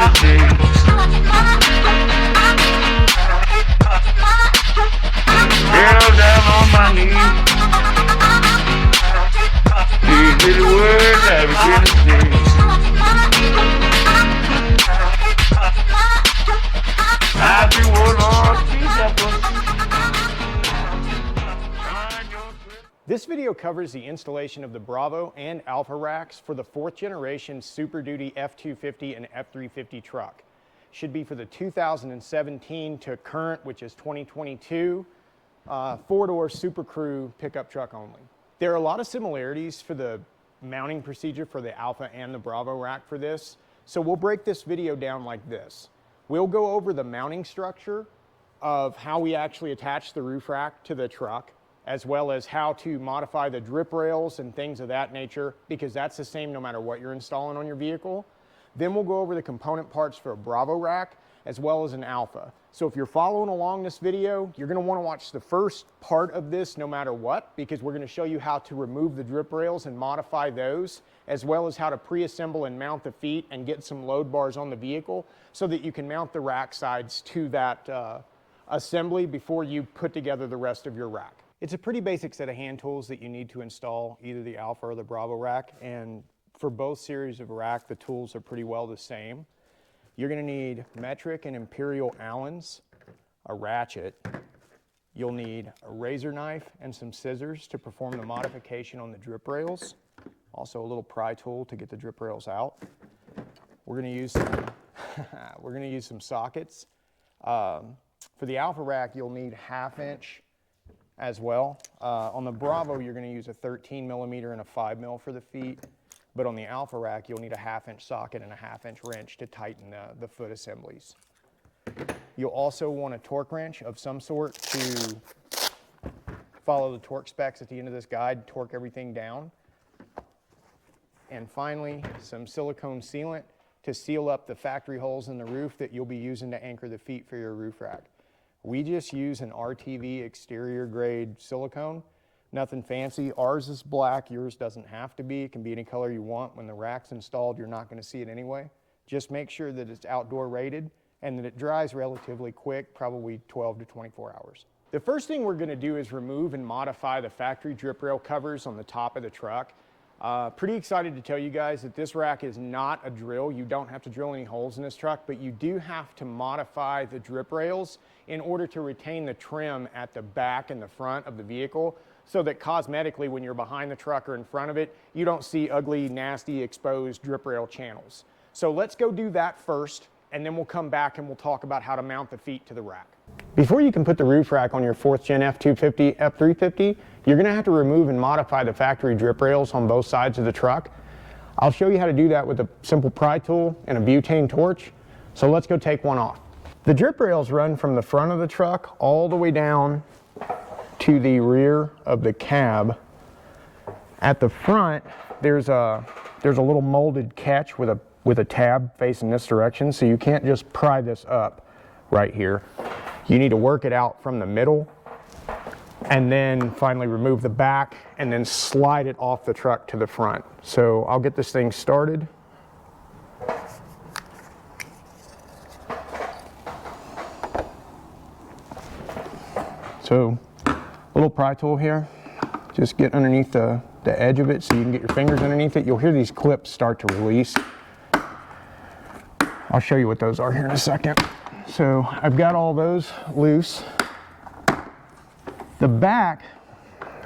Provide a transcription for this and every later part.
Girl down on my knees. These little words I begin to sing. I've been holding on to that one. This video covers the installation of the Bravo and Alpha racks for the 4th generation Super Duty F250 and F350 truck. Should be for the 2017 to current, which is 2022, 4-door Super Crew pickup truck only. There are a lot of similarities for the mounting procedure for the Alpha and the Bravo rack for this, so we'll break this video down like this. We'll go over the mounting structure of how we actually attach the roof rack to the truck, as well as how to modify the drip rails and things of that nature, because that's the same no matter what you're installing on your vehicle. Then we'll go over the component parts for a Bravo rack as well as an Alpha. So if you're following along this video, you're going to want to watch the first part of this no matter what, because we're going to show you how to remove the drip rails and modify those, as well as how to pre-assemble and mount the feet and get some load bars on the vehicle so that you can mount the rack sides to that assembly before you put together the rest of your rack. It's a pretty basic set of hand tools that you need to install either the Alpha or the Bravo rack, and for both series of rack, the tools are pretty well the same. You're going to need metric and imperial Allens, a ratchet. You'll need a razor knife and some scissors to perform the modification on the drip rails. Also a little pry tool to get the drip rails out. We're going to use some sockets. For the Alpha rack, you'll need 1/2 inch as well. On the Bravo, you're going to use a 13 millimeter and a 5 mil for the feet. But on the Alpha rack, you'll need a 1/2 inch socket and a 1/2 inch wrench to tighten the foot assemblies. You'll also want a torque wrench of some sort to follow the torque specs at the end of this guide, torque everything down. And finally, some silicone sealant to seal up the factory holes in the roof that you'll be using to anchor the feet for your roof rack. We just use an RTV exterior grade silicone. Nothing fancy. Ours is black. Yours doesn't have to be. It can be any color you want. When the rack's installed, you're not going to see it anyway. Just make sure that it's outdoor rated and that it dries relatively quick, probably 12 to 24 hours. The first thing we're going to do is remove and modify the factory drip rail covers on the top of the truck. Pretty excited to tell you guys that this rack is not a drill. You don't have to drill any holes in this truck, but you do have to modify the drip rails in order to retain the trim at the back and the front of the vehicle, so that cosmetically, when you're behind the truck or in front of it, you don't see ugly, nasty, exposed drip rail channels. So let's go do that first, and then we'll come back and we'll talk about how to mount the feet to the rack. Before you can put the roof rack on your 4th gen F250, F350, you're going to have to remove and modify the factory drip rails on both sides of the truck. I'll show you how to do that with a simple pry tool and a butane torch. So let's go take one off. The drip rails run from the front of the truck all the way down to the rear of the cab. At the front, there's a little molded catch with a tab facing this direction, so you can't just pry this up right here. You need to work it out from the middle and then finally remove the back and then slide it off the truck to the front. So I'll get this thing started. So little pry tool here, just get underneath the edge of it so you can get your fingers underneath it. You'll hear these clips start to release. I'll show you what those are here in a second. So I've got all those loose. The back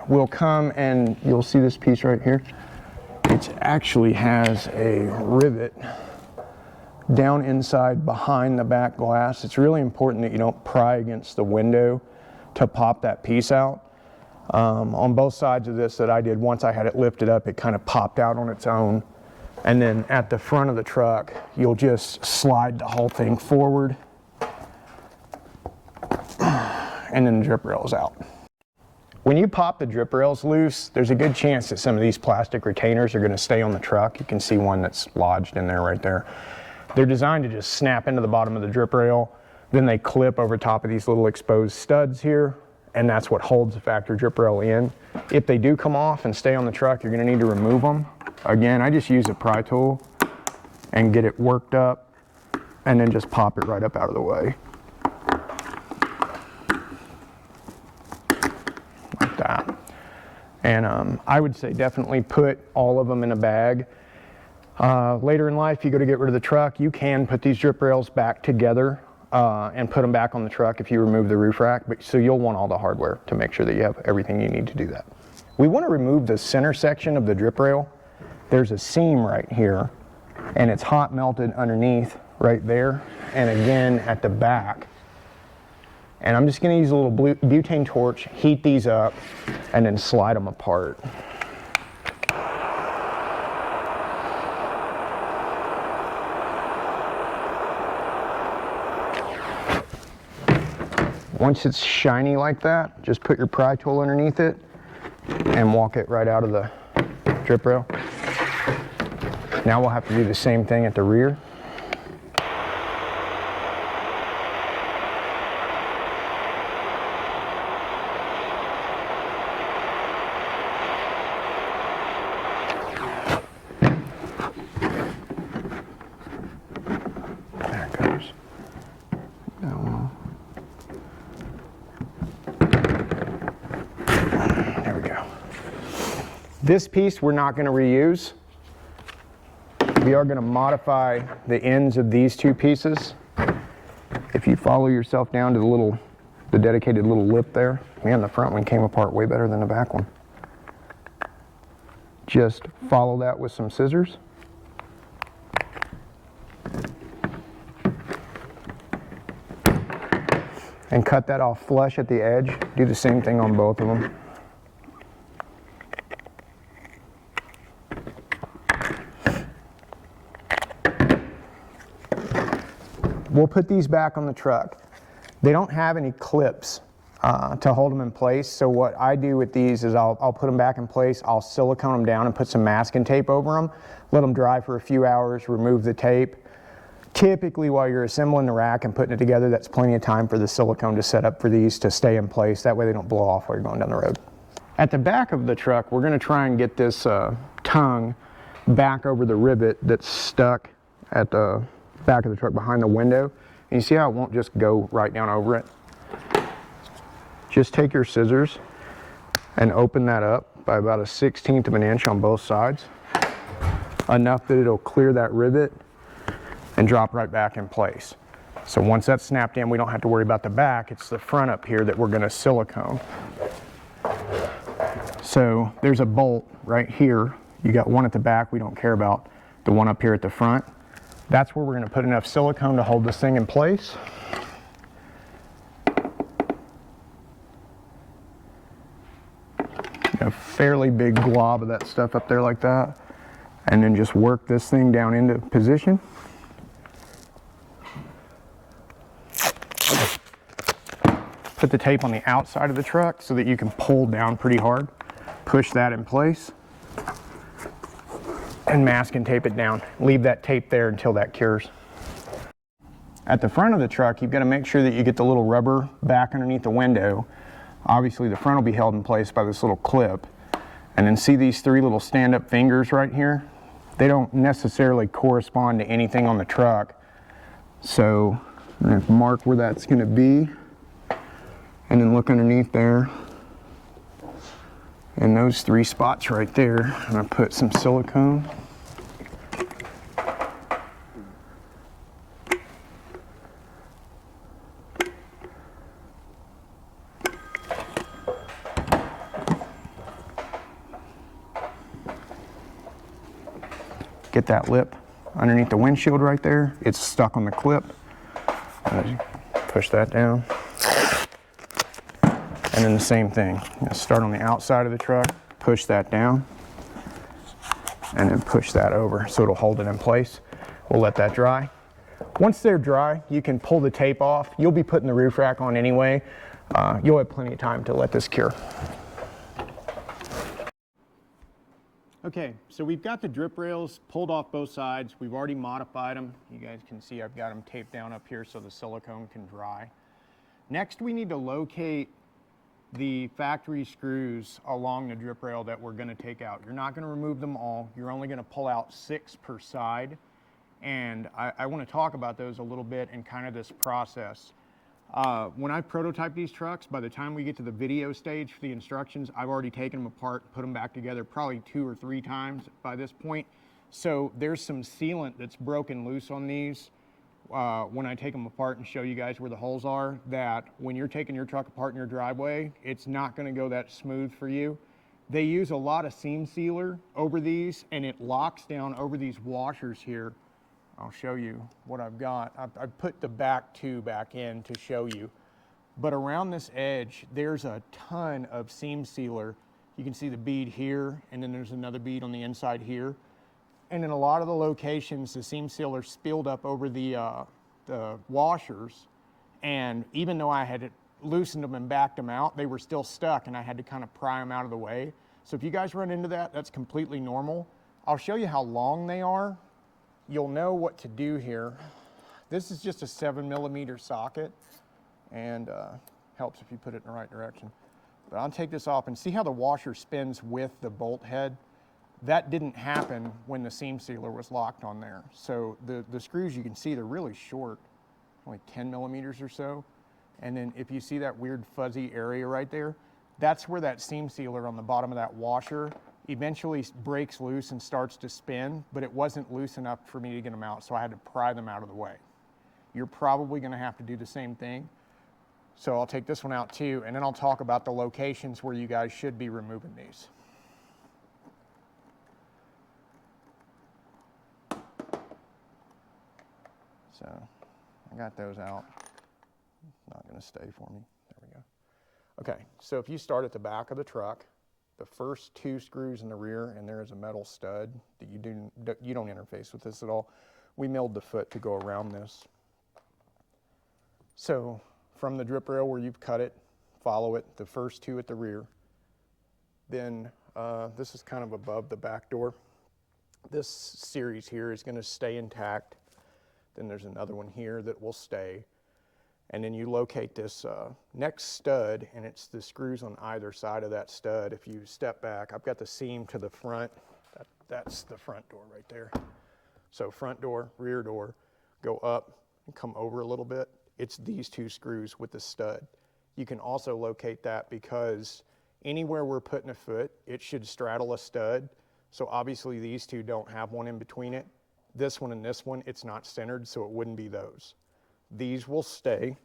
will come, and you'll see this piece right here. It actually has a rivet down inside behind the back glass. It's really important that you don't pry against the window to pop that piece out. On both sides of this that I did, once I had it lifted up, it kind of popped out on its own. And then at the front of the truck, you'll just slide the whole thing forward, and then the drip rail is out. When you pop the drip rails loose, there's a good chance that some of these plastic retainers are going to stay on the truck. You can see one that's lodged in there right there. They're designed to just snap into the bottom of the drip rail. Then they clip over top of these little exposed studs here, and that's what holds the factory drip rail in. If they do come off and stay on the truck, you're going to need to remove them. Again, I just use a pry tool and get it worked up and then just pop it right up out of the way. Like that. And I would say definitely put all of them in a bag. Later in life, you go to get rid of the truck, you can put these drip rails back together and put them back on the truck if you remove the roof rack, but so you'll want all the hardware to make sure that you have everything you need to do that. We want to remove the center section of the drip rail. There's a seam right here, and it's hot melted underneath right there, and again at the back. And I'm just going to use a little butane torch, heat these up, and then slide them apart. Once it's shiny like that, just put your pry tool underneath it and walk it right out of the drip rail. Now we'll have to do the same thing at the rear. There it goes. That one. There we go. This piece we're not going to reuse. We are going to modify the ends of these two pieces. If you follow yourself down to the dedicated little lip there, man, the front one came apart way better than the back one. Just follow that with some scissors. And cut that off flush at the edge. Do the same thing on both of them. We'll put these back on the truck. They don't have any clips to hold them in place, so what I do with these is I'll put them back in place, I'll silicone them down and put some masking tape over them, let them dry for a few hours, remove the tape. Typically while you're assembling the rack and putting it together, that's plenty of time for the silicone to set up for these to stay in place. That way they don't blow off while you're going down the road. At the back of the truck, we're going to try and get this tongue back over the rivet that's stuck at the back of the truck behind the window. And you see how it won't just go right down over it? Just take your scissors and open that up by about 1/16 of an inch on both sides. Enough that it'll clear that rivet and drop right back in place. So once that's snapped in, we don't have to worry about the back. It's the front up here that we're going to silicone. So there's a bolt right here. You got one at the back. We don't care about the one up here at the front. That's where we're going to put enough silicone to hold this thing in place. A fairly big glob of that stuff up there like that. And then just work this thing down into position. Put the tape on the outside of the truck so that you can pull down pretty hard. Push that in place. And mask and tape it down. Leave that tape there until that cures. At the front of the truck, you've got to make sure that you get the little rubber back underneath the window. Obviously the front will be held in place by this little clip. And then see these three little stand-up fingers right here? They don't necessarily correspond to anything on the truck. So I'm going to mark where that's going to be. And then look underneath there. And those three spots right there, I'm going to put some silicone. Get that lip underneath the windshield right there. It's stuck on the clip. Push that down. And then the same thing. Start on the outside of the truck, push that down, and then push that over so it'll hold it in place. We'll let that dry. Once they're dry, you can pull the tape off. You'll be putting the roof rack on anyway. You'll have plenty of time to let this cure. Okay, so we've got the drip rails pulled off both sides. We've already modified them. You guys can see I've got them taped down up here so the silicone can dry. Next, we need to locate the factory screws along the drip rail that we're going to take out. You're not going to remove them all. You're only going to pull out 6 per side. And I want to talk about those a little bit and kind of this process. When I prototype these trucks, by the time we get to the video stage for the instructions, I've already taken them apart, put them back together probably 2 or 3 times by this point. So there's some sealant that's broken loose on these when I take them apart and show you guys where the holes are, that when you're taking your truck apart in your driveway, it's not going to go that smooth for you. They use a lot of seam sealer over these, and it locks down over these washers here. I'll show you what I've got. I've put the back 2 back in to show you. But around this edge, there's a ton of seam sealer. You can see the bead here, and then there's another bead on the inside here. And in a lot of the locations, the seam sealer spilled up over the washers. And even though I had loosened them and backed them out, they were still stuck, and I had to kind of pry them out of the way. So if you guys run into that, that's completely normal. I'll show you how long they are. You'll know what to do here. This is just a 7mm socket, and helps if you put it in the right direction. But I'll take this off and see how the washer spins with the bolt head. That didn't happen when the seam sealer was locked on there. So the screws, you can see they're really short, only 10mm or so. And then if you see that weird fuzzy area right there, that's where that seam sealer on the bottom of that washer eventually breaks loose and starts to spin, but it wasn't loose enough for me to get them out, so I had to pry them out of the way. You're probably going to have to do the same thing. So I'll take this one out too, and then I'll talk about the locations where you guys should be removing these. So I got those out. Not going to stay for me. There we go. Okay, so if you start at the back of the truck, the first 2 screws in the rear, and there is a metal stud that you don't interface with this at all. We milled the foot to go around this. So from the drip rail where you've cut it, follow it, the first 2 at the rear. Then this is kind of above the back door. This series here is going to stay intact. Then there's another one here that will stay. And then you locate this next stud, and it's the screws on either side of that stud. If you step back, I've got the seam to the front. That's the front door right there. So front door, rear door, go up and come over a little bit. It's these 2 screws with the stud. You can also locate that because anywhere we're putting a foot, it should straddle a stud. So obviously these 2 don't have one in between it. This one and this one, it's not centered, so it wouldn't be those. These will stay,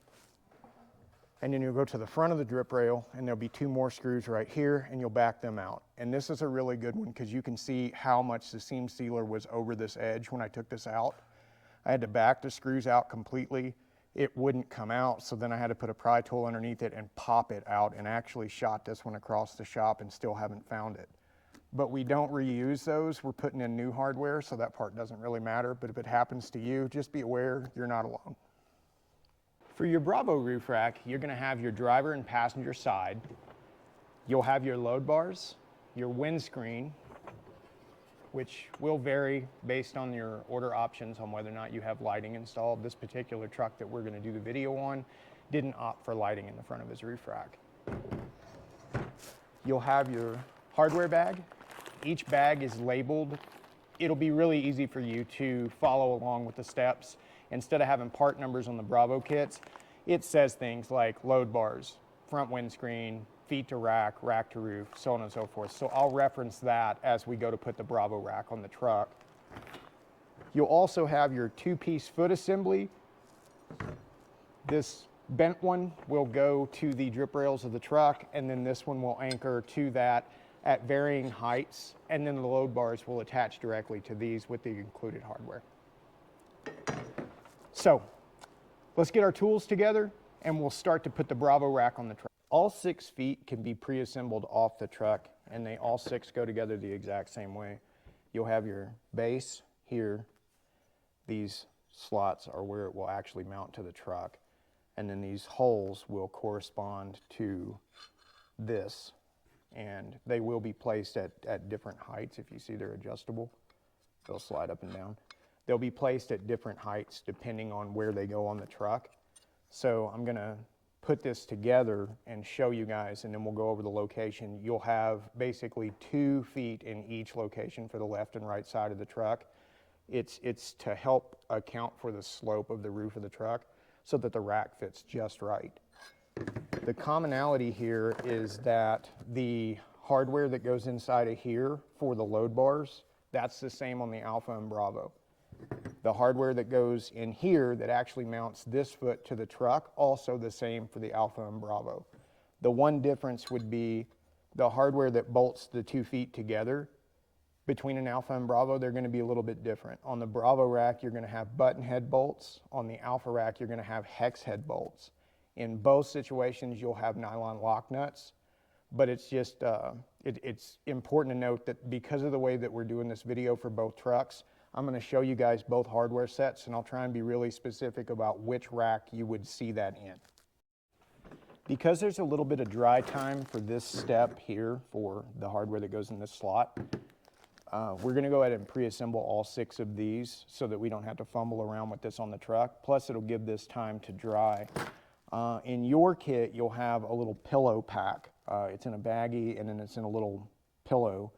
and then you'll go to the front of the drip rail, and there'll be 2 more screws right here, and you'll back them out. And this is a really good one because you can see how much the seam sealer was over this edge when I took this out. I had to back the screws out completely. It wouldn't come out, so then I had to put a pry tool underneath it and pop it out, and actually shot this one across the shop and still haven't found it. But we don't reuse those. We're putting in new hardware, so that part doesn't really matter. But if it happens to you, just be aware you're not alone. For your Bravo roof rack, you're going to have your driver and passenger side. You'll have your load bars, your windscreen, which will vary based on your order options on whether or not you have lighting installed. This particular truck that we're going to do the video on didn't opt for lighting in the front of his roof rack. You'll have your hardware bag. Each bag is labeled. It'll be really easy for you to follow along with the steps. Instead of having part numbers on the Bravo kits, it says things like load bars, front windscreen, feet to rack, rack to roof, so on and so forth. So I'll reference that as we go to put the Bravo rack on the truck. You'll also have your 2-piece foot assembly. This bent one will go to the drip rails of the truck, and then this one will anchor to that at varying heights, and then the load bars will attach directly to these with the included hardware. So let's get our tools together, and we'll start to put the Bravo rack on the truck. All 6 feet can be pre-assembled off the truck, and they all 6 go together the exact same way. You'll have your base here. These slots are where it will actually mount to the truck, and then these holes will correspond to this, and they will be placed at different heights. If you see, they're adjustable. They'll slide up and down. They'll be placed at different heights depending on where they go on the truck. So I'm gonna put this together and show you guys, and then we'll go over the location. You'll have basically 2 feet in each location for the left and right side of the truck. It's to help account for the slope of the roof of the truck so that the rack fits just right. The commonality here is that the hardware that goes inside of here for the load bars, that's the same on the Alpha and Bravo. The hardware that goes in here that actually mounts this foot to the truck, also the same for the Alpha and Bravo. The one difference would be the hardware that bolts the 2 feet together. Between an Alpha and Bravo, they're going to be a little bit different. On the Bravo rack, you're going to have button head bolts. On the Alpha rack, you're going to have hex head bolts. In both situations, you'll have nylon lock nuts, but it's just, it's important to note that because of the way that we're doing this video for both trucks, I'm going to show you guys both hardware sets, and I'll try and be really specific about which rack you would see that in. Because there's a little bit of dry time for this step here for the hardware that goes in this slot, we're going to go ahead and pre-assemble all 6 of these so that we don't have to fumble around with this on the truck. Plus, it'll give this time to dry. In your kit, you'll have a little pillow pack. It's in a baggie, and then it's in a little pillow.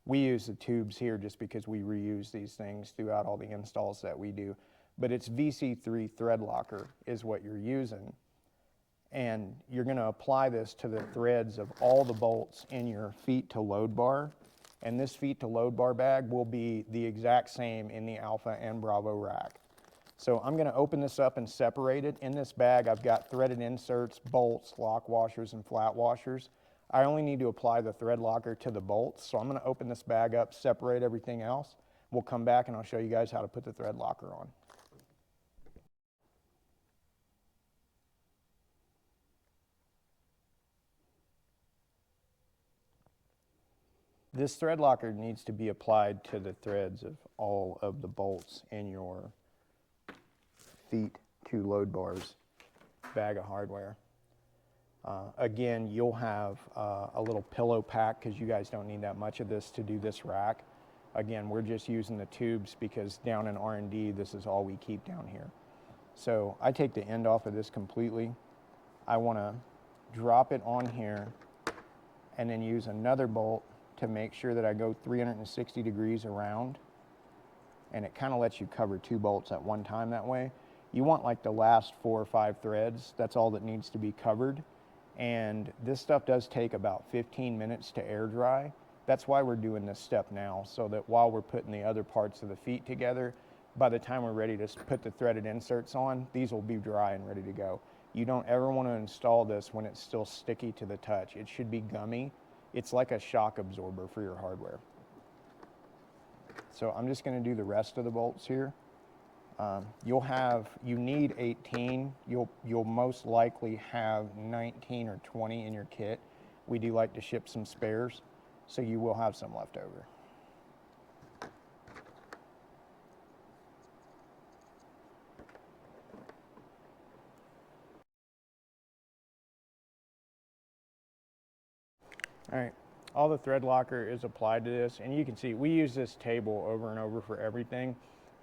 We use the tubes here just because we reuse these things throughout all the installs that we do. But it's VC3 thread locker is what you're using. And you're going to apply this to the threads of all the bolts in your feet to load bar. And this feet to load bar bag will be the exact same in the Alpha and Bravo rack. So I'm going to open this up and separate it. In this bag, I've got threaded inserts, bolts, lock washers, and flat washers. I only need to apply the thread locker to the bolts. So I'm going to open this bag up, separate everything else. We'll come back and I'll show you guys how to put the thread locker on. This thread locker needs to be applied to the threads of all of the bolts in your feet to load bars bag of hardware. Again, you'll have a little pillow pack because you guys don't need that much of this to do this rack. Again, we're just using the tubes because down in R&D, this is all we keep down here. So I take the end off of this completely. I want to drop it on here and then use another bolt to make sure that I go 360 degrees around, and it kind of lets you cover 2 bolts at one time that way. You want like the last 4 or 5 threads. That's all that needs to be covered. And this stuff does take about 15 minutes to air dry. That's why we're doing this step now, so that while we're putting the other parts of the feet together, by the time we're ready to put the threaded inserts on, these will be dry and ready to go. You don't ever want to install this when it's still sticky to the touch. It should be gummy. It's like a shock absorber for your hardware. So I'm just going to do the rest of the bolts here. You need 18. You'll most likely have 19 or 20 in your kit. We do like to ship some spares, so you will have some left over. All right, all the thread locker is applied to this, and you can see we use this table over and over for everything.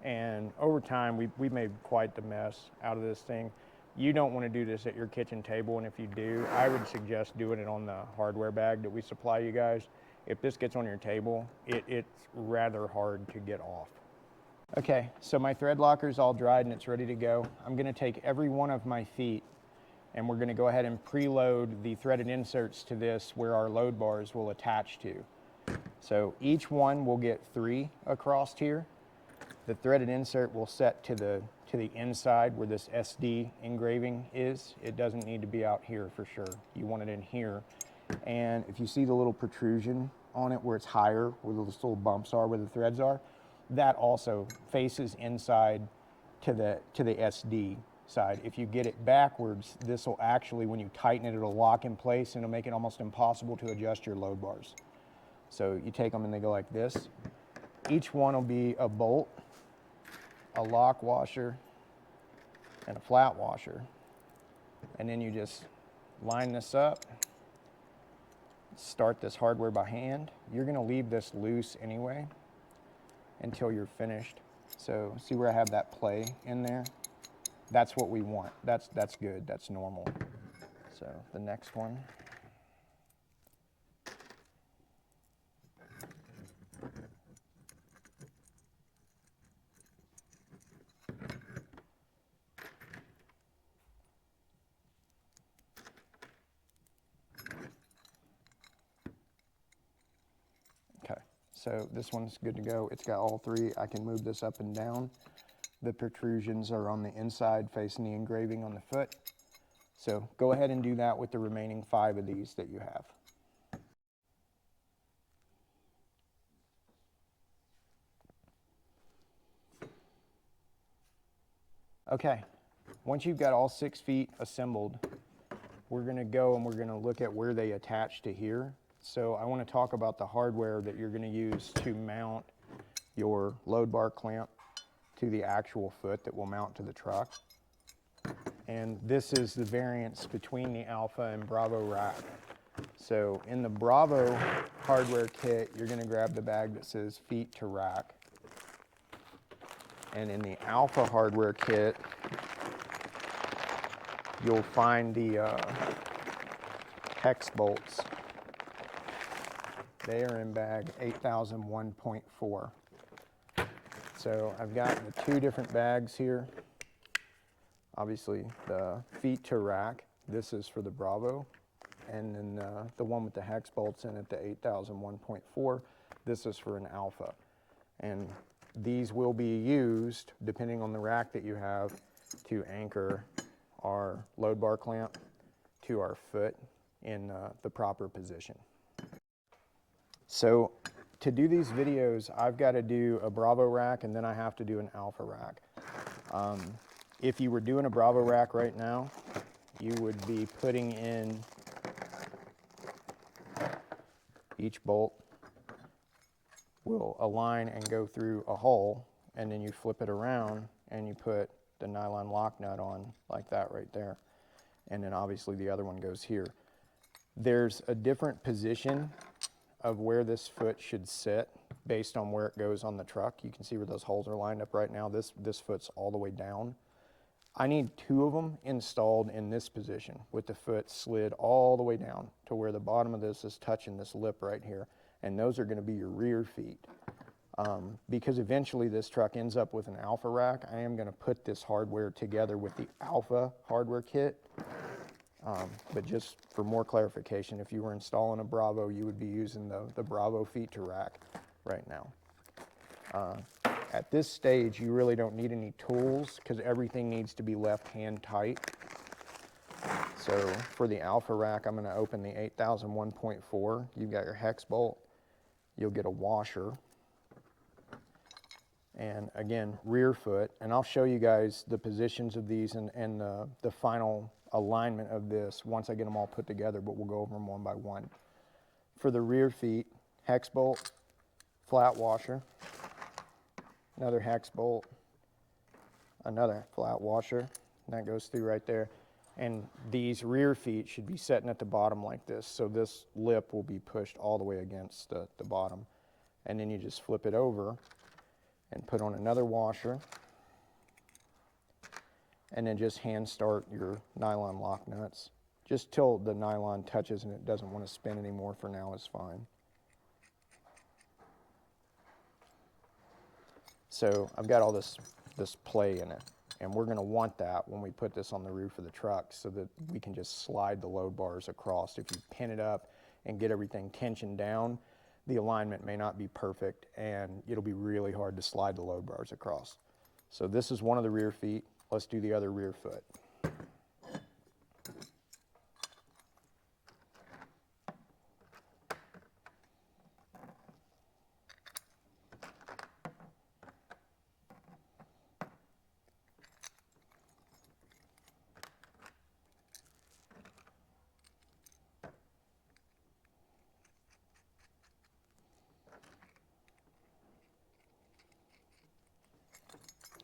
And over time, we've made quite the mess out of this thing. You don't want to do this at your kitchen table, and if you do, I would suggest doing it on the hardware bag that we supply you guys. If this gets on your table, it's rather hard to get off. Okay, so my thread locker is all dried and it's ready to go. I'm going to take every one of my feet, and we're going to go ahead and preload the threaded inserts to this where our load bars will attach to. So each one will get 3 across here. The threaded insert will set to the inside where this SD engraving is. It doesn't need to be out here for sure. You want it in here. And if you see the little protrusion on it where it's higher, where those little bumps are, where the threads are, that also faces inside to the SD side. If you get it backwards, this will actually, when you tighten it, it'll lock in place and it'll make it almost impossible to adjust your load bars. So you take them and they go like this. Each one will be a bolt, a lock washer, and a flat washer. And then you just line this up, start this hardware by hand. You're going to leave this loose anyway until you're finished. So see where I have that play in there? That's what we want. That's good. That's normal. So the next one. So this one's good to go. It's got all three. I can move this up and down. The protrusions are on the inside facing the engraving on the foot. So go ahead and do that with the remaining 5 of these that you have. Okay, once you've got all 6 feet assembled, we're going to go and we're going to look at where they attach to here. So I want to talk about the hardware that you're going to use to mount your load bar clamp to the actual foot that will mount to the truck. And this is the variance between the Alpha and Bravo rack. So in the Bravo hardware kit, you're going to grab the bag that says feet to rack. And in the Alpha hardware kit, you'll find the hex bolts. They are in bag 8001.4. So I've got the 2 different bags here. Obviously the feet to rack, this is for the Bravo. And then the one with the hex bolts in it, the 8001.4, this is for an Alpha. And these will be used, depending on the rack that you have, to anchor our load bar clamp to our foot in the proper position. So to do these videos, I've got to do a Bravo rack and then I have to do an Alpha rack. If you were doing a Bravo rack right now, you would be putting in each bolt will align and go through a hole, and then you flip it around and you put the nylon lock nut on like that right there. And then obviously the other one goes here. There's a different position of where this foot should sit based on where it goes on the truck. You can see where those holes are lined up right now. This foot's all the way down. I need 2 of them installed in this position with the foot slid all the way down to where the bottom of this is touching this lip right here. And those are going to be your rear feet. Because eventually this truck ends up with an Alpha rack, I am going to put this hardware together with the Alpha hardware kit. But just for more clarification, if you were installing a Bravo, you would be using the Bravo feet to rack right now. At this stage, you really don't need any tools because everything needs to be left hand tight. So for the Alpha rack, I'm going to open the 8001.4. You've got your hex bolt. You'll get a washer. And again, rear foot. And I'll show you guys the positions of these and the final alignment of this once I get them all put together, but we'll go over them one by one. For the rear feet, hex bolt, flat washer, another hex bolt, another flat washer, and that goes through right there. And these rear feet should be sitting at the bottom like this, so this lip will be pushed all the way against the bottom. And then you just flip it over and put on another washer, and then just hand start your nylon lock nuts. Just till the nylon touches and it doesn't want to spin anymore for now is fine. So I've got all this play in it, and we're going to want that when we put this on the roof of the truck so that we can just slide the load bars across. If you pin it up and get everything tensioned down, the alignment may not be perfect and it'll be really hard to slide the load bars across. So this is one of the rear feet. Let's do the other rear foot.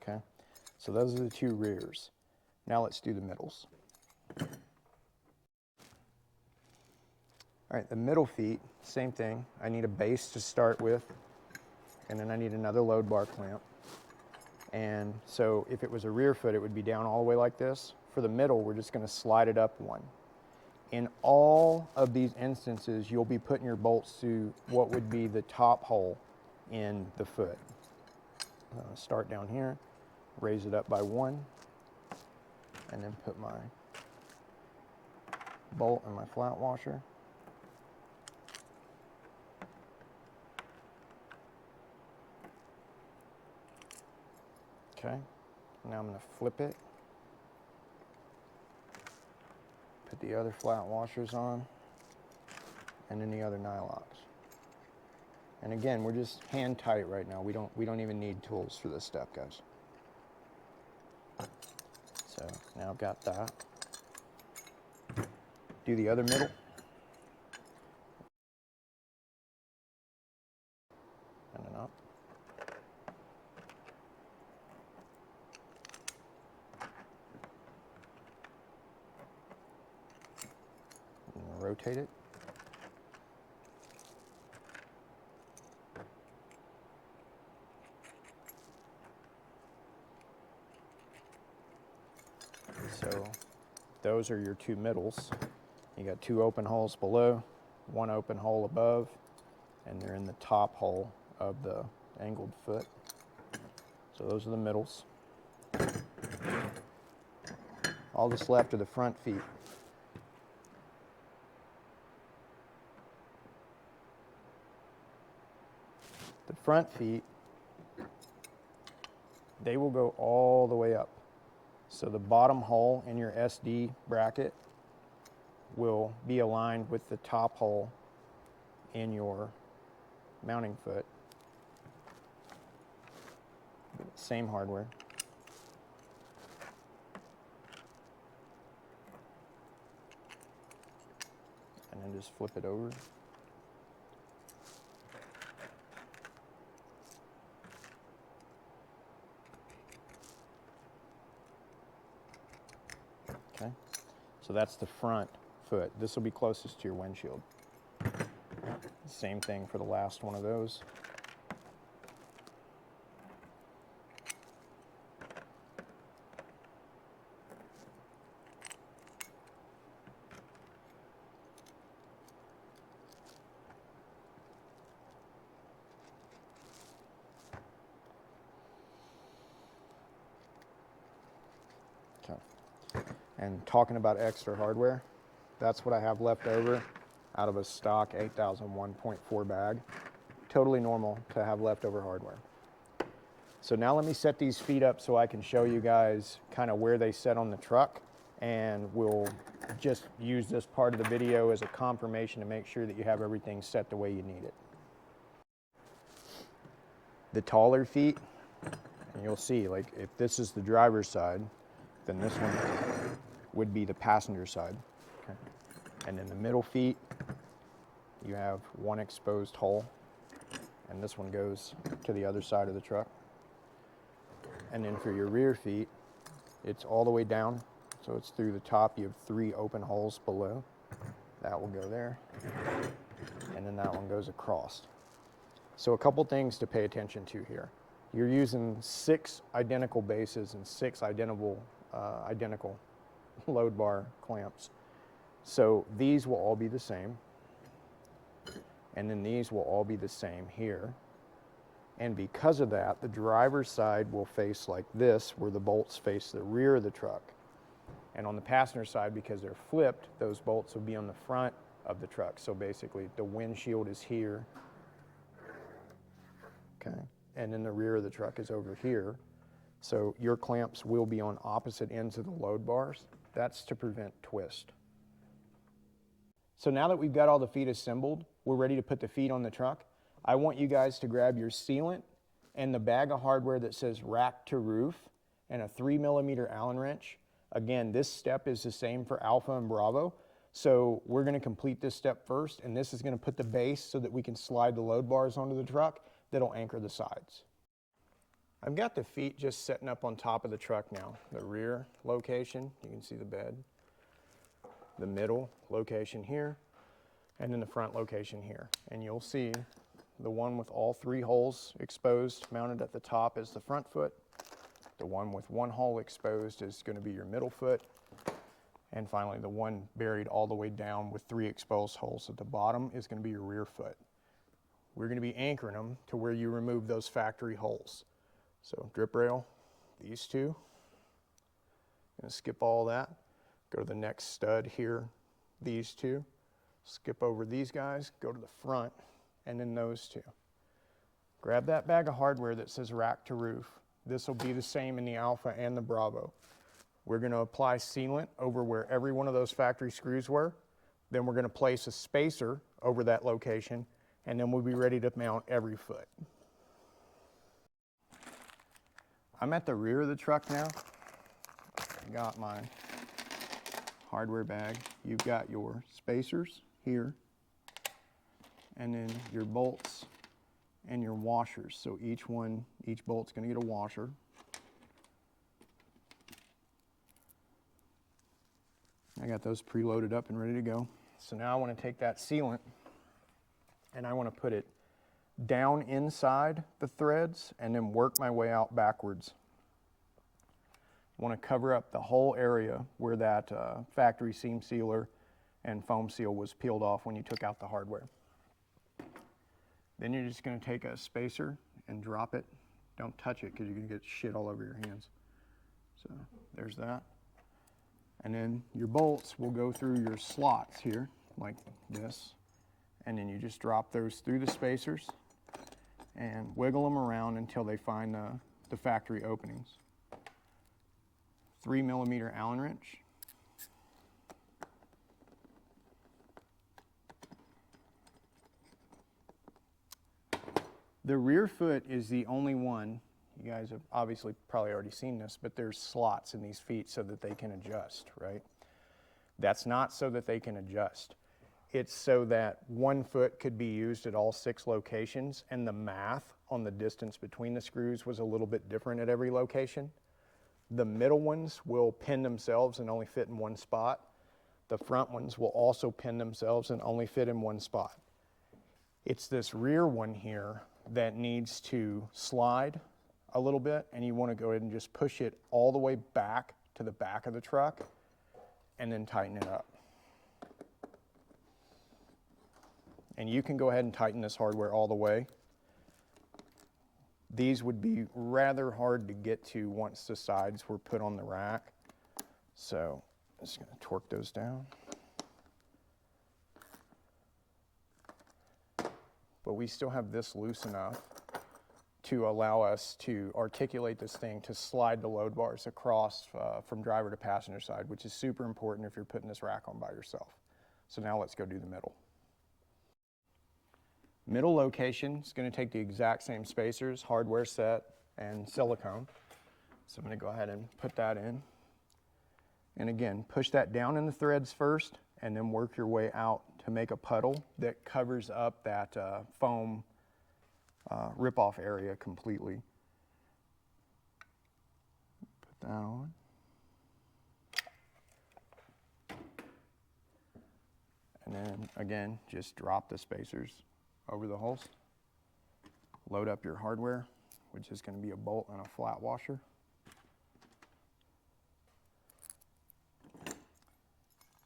Okay, so those are the 2 rears. Now let's do the middles. All right, the middle feet, same thing. I need a base to start with, and then I need another load bar clamp. And so if it was a rear foot, it would be down all the way like this. For the middle, we're just going to slide it up one. In all of these instances, you'll be putting your bolts to what would be the top hole in the foot. Start down here, raise it up by 1, and then put my bolt in my flat washer. Okay, now I'm going to flip it. Put the other flat washers on, and then the other nylocks. And again, we're just hand tight right now. We don't even need tools for this step, guys. So now I've got that. Do the other middle. And then up. And rotate it. So those are your two middles. You got two open holes below, one open hole above, and they're in the top hole of the angled foot. So those are the middles. All that's left are the front feet. The front feet, they will go all the way up. So the bottom hole in your SD bracket will be aligned with the top hole in your mounting foot. Same hardware. And then just flip it over. Okay, so that's the front foot. This will be closest to your windshield. Same thing for the last one of those. Okay. And talking about extra hardware, that's what I have left over out of a stock 8001.4 bag. Totally normal to have leftover hardware. So now let me set these feet up so I can show you guys kind of where they set on the truck, and we'll just use this part of the video as a confirmation to make sure that you have everything set the way you need it. The taller feet, and you'll see, like if this is the driver's side, then this one would be the passenger side. Okay. And then the middle feet, you have one exposed hole, and this one goes to the other side of the truck. And then for your rear feet, it's all the way down, so it's through the top. You have 3 open holes below. That will go there, and then that one goes across. So a couple things to pay attention to here. You're using 6 identical bases and 6 identical load bar clamps. So these will all be the same, and then these will all be the same here. And because of that, the driver's side will face like this, where the bolts face the rear of the truck. And on the passenger side, because they're flipped, those bolts will be on the front of the truck. So basically, the windshield is here, okay? And then the rear of the truck is over here. So your clamps will be on opposite ends of the load bars. That's to prevent twist. So now that we've got all the feet assembled, we're ready to put the feet on the truck. I want you guys to grab your sealant and the bag of hardware that says rack to roof and a 3mm Allen wrench. Again, this step is the same for Alpha and Bravo. So we're going to complete this step first, and this is going to put the base so that we can slide the load bars onto the truck that'll anchor the sides. I've got the feet just setting up on top of the truck now. The rear location, you can see the bed. The middle location here, and then the front location here. And you'll see the one with all 3 holes exposed, mounted at the top, is the front foot. The one with 1 hole exposed is going to be your middle foot. And finally, the one buried all the way down with 3 exposed holes at the bottom is going to be your rear foot. We're going to be anchoring them to where you remove those factory holes. So drip rail, these 2. I'm going to skip all that. Go to the next stud here, these 2. Skip over these guys, go to the front, and then those 2. Grab that bag of hardware that says rack to roof, This will be the same in the Alpha and the Bravo. We're going to apply sealant over where every one of those factory screws were. Then we're going to place a spacer over that location, and then we'll be ready to mount every foot. I'm at the rear of the truck now. I got my hardware bag. You've got your spacers here, and then your bolts and your washers. So each bolt's going to get a washer. I got those preloaded up and ready to go. So now I want to take that sealant and I want to put it down inside the threads and then work my way out backwards. I want to cover up the whole area where that factory seam sealer and foam seal was peeled off when you took out the hardware. Then you're just going to take a spacer and drop it. Don't touch it because you're going to get shit all over your hands. So there's that. And then your bolts will go through your slots here, like this. And then you just drop those through the spacers and wiggle them around until they find the factory openings. 3mm Allen wrench. The rear foot is the only one, you guys have obviously probably already seen this, but there's slots in these feet so that they can adjust, right? That's not so that they can adjust. It's so that one foot could be used at all 6 locations, and the math on the distance between the screws was a little bit different at every location. The middle ones will pin themselves and only fit in one spot. The front ones will also pin themselves and only fit in one spot. It's this rear one here that needs to slide a little bit, and you want to go ahead and just push it all the way back to the back of the truck and then tighten it up. And you can go ahead and tighten this hardware all the way. These would be rather hard to get to once the sides were put on the rack. So I'm just going to torque those down. But we still have this loose enough to allow us to articulate this thing to slide the load bars across from driver to passenger side, which is super important if you're putting this rack on by yourself. So now let's go do the middle. Middle location is going to take the exact same spacers, hardware set, and silicone. So I'm going to go ahead and put that in. And again, push that down in the threads first, and then work your way out to make a puddle that covers up that foam rip-off area completely. Put that on. And then again, just drop the spacers over the holes. Load up your hardware, which is going to be a bolt and a flat washer.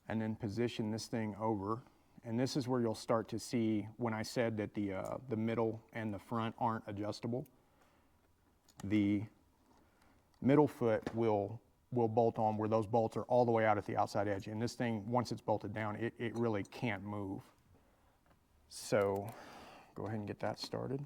And then position this thing over. And this is where you'll start to see when I said that the middle and the front aren't adjustable. The middle foot will bolt on where those bolts are all the way out at the outside edge. And this thing, once it's bolted down, it really can't move. So go ahead and get that started.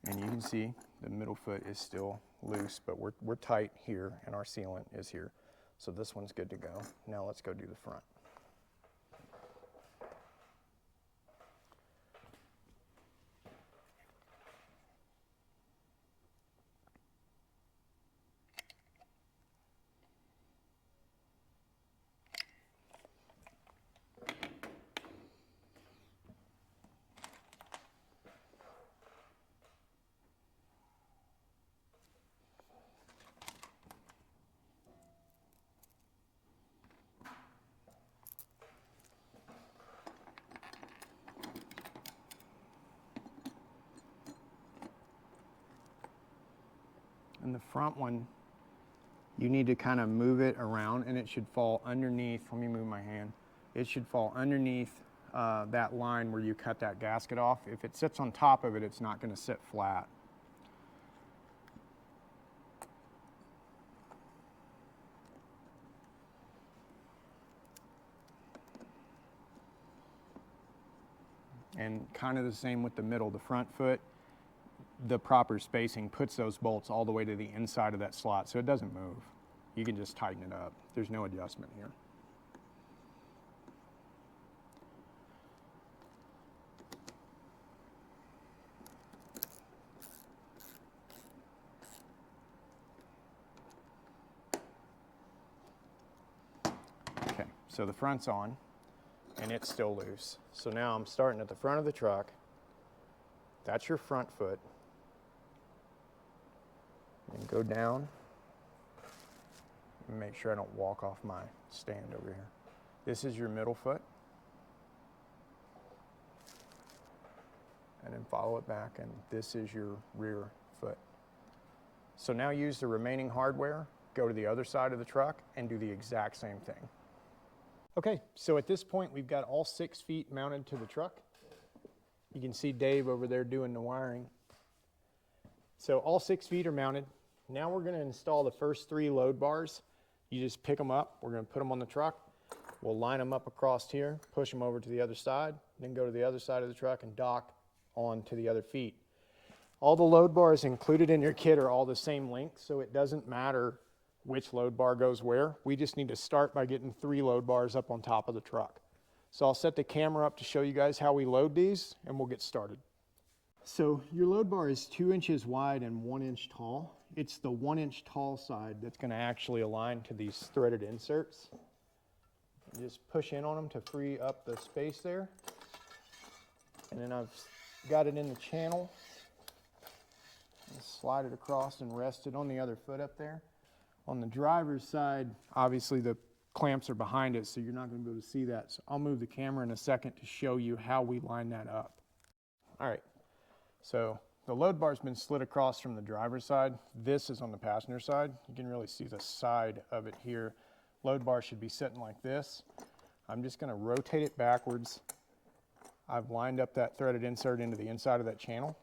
And you can see the middle foot is still loose, but we're tight here and our sealant is here. So this one's good to go. Now let's go do the front. And the front one, you need to kind of move it around and it should fall underneath. Let me move my hand. It should fall underneath that line where you cut that gasket off. If it sits on top of it, it's not going to sit flat. And kind of the same with the middle, the front foot, the proper spacing puts those bolts all the way to the inside of that slot so it doesn't move. You can just tighten it up. There's no adjustment here. Okay, so the front's on and it's still loose. So now I'm starting at the front of the truck. That's your front foot. And go down and make sure I don't walk off my stand over here. This is your middle foot. And then follow it back, and this is your rear foot. So now use the remaining hardware, go to the other side of the truck, and do the exact same thing. Okay, so at this point we've got all 6 feet mounted to the truck. You can see Dave over there doing the wiring. So all 6 feet are mounted. Now we're going to install the first 3 load bars. You just pick them up. We're going to put them on the truck. We'll line them up across here, push them over to the other side, then go to the other side of the truck and dock onto the other feet. All the load bars included in your kit are all the same length, so it doesn't matter which load bar goes where. We just need to start by getting 3 load bars up on top of the truck. So I'll set the camera up to show you guys how we load these, and we'll get started. So your load bar is 2 inches wide and 1 inch tall. It's the 1 inch tall side that's going to actually align to these threaded inserts. Just push in on them to free up the space there. And then I've got it in the channel. Slide it across and rest it on the other foot up there. On the driver's side, obviously the clamps are behind it, so you're not going to be able to see that. So I'll move the camera in a second to show you how we line that up. All right, so the load bar's been slid across from the driver's side. This is on the passenger side. You can really see the side of it here. Load bar should be sitting like this. I'm just going to rotate it backwards. I've lined up that threaded insert into the inside of that channel.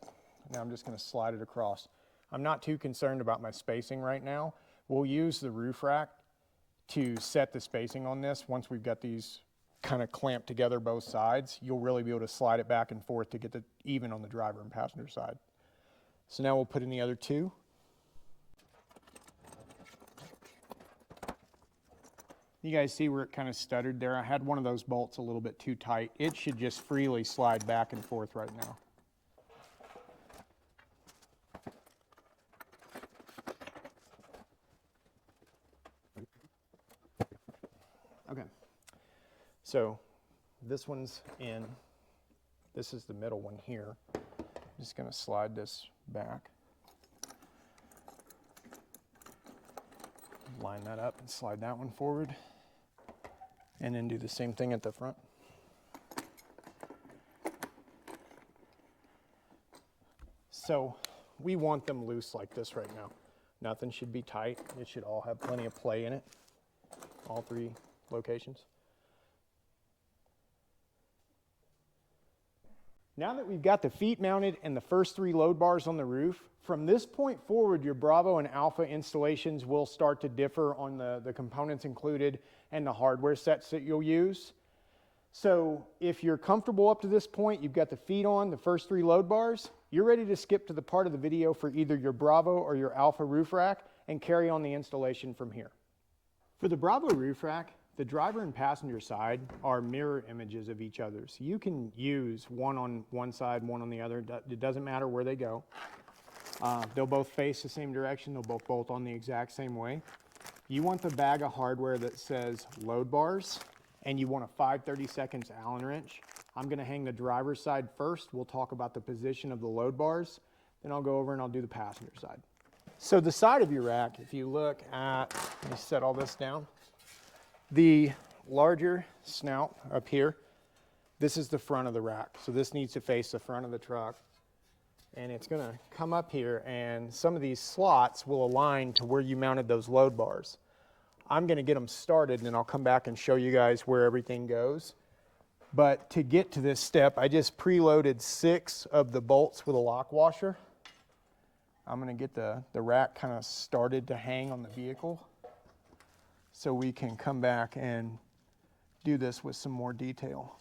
Now I'm just going to slide it across. I'm not too concerned about my spacing right now. We'll use the roof rack to set the spacing on this. Once we've got these kind of clamped together both sides, you'll really be able to slide it back and forth to get it even on the driver and passenger side. So now we'll put in the other 2. You guys see where it kind of stuttered there? I had one of those bolts a little bit too tight. It should just freely slide back and forth right now. Okay, so this one's in. This is the middle one here. I'm just going to slide this back. Line that up and slide that one forward. And then do the same thing at the front. So we want them loose like this right now. Nothing should be tight. It should all have plenty of play in it. All 3 locations. Now that we've got the feet mounted and the first 3 load bars on the roof, from this point forward, your Bravo and Alpha installations will start to differ on the components included and the hardware sets that you'll use. So if you're comfortable up to this point, you've got the feet on, the first 3 load bars, you're ready to skip to the part of the video for either your Bravo or your Alpha roof rack and carry on the installation from here. For the Bravo roof rack, the driver and passenger side are mirror images of each other. So you can use one on one side, one on the other. It doesn't matter where they go. They'll both face the same direction. They'll both bolt on the exact same way. You want the bag of hardware that says load bars, and you want a 5/32 Allen wrench. I'm going to hang the driver's side first. We'll talk about the position of the load bars. Then I'll go over and I'll do the passenger side. So the side of your rack, if you look at, let me set all this down. The larger snout up here, this is the front of the rack. So this needs to face the front of the truck. And it's going to come up here, and some of these slots will align to where you mounted those load bars. I'm going to get them started, and then I'll come back and show you guys where everything goes. But to get to this step, I just preloaded 6 of the bolts with a lock washer. I'm going to get the rack kind of started to hang on the vehicle so we can come back and do this with some more detail.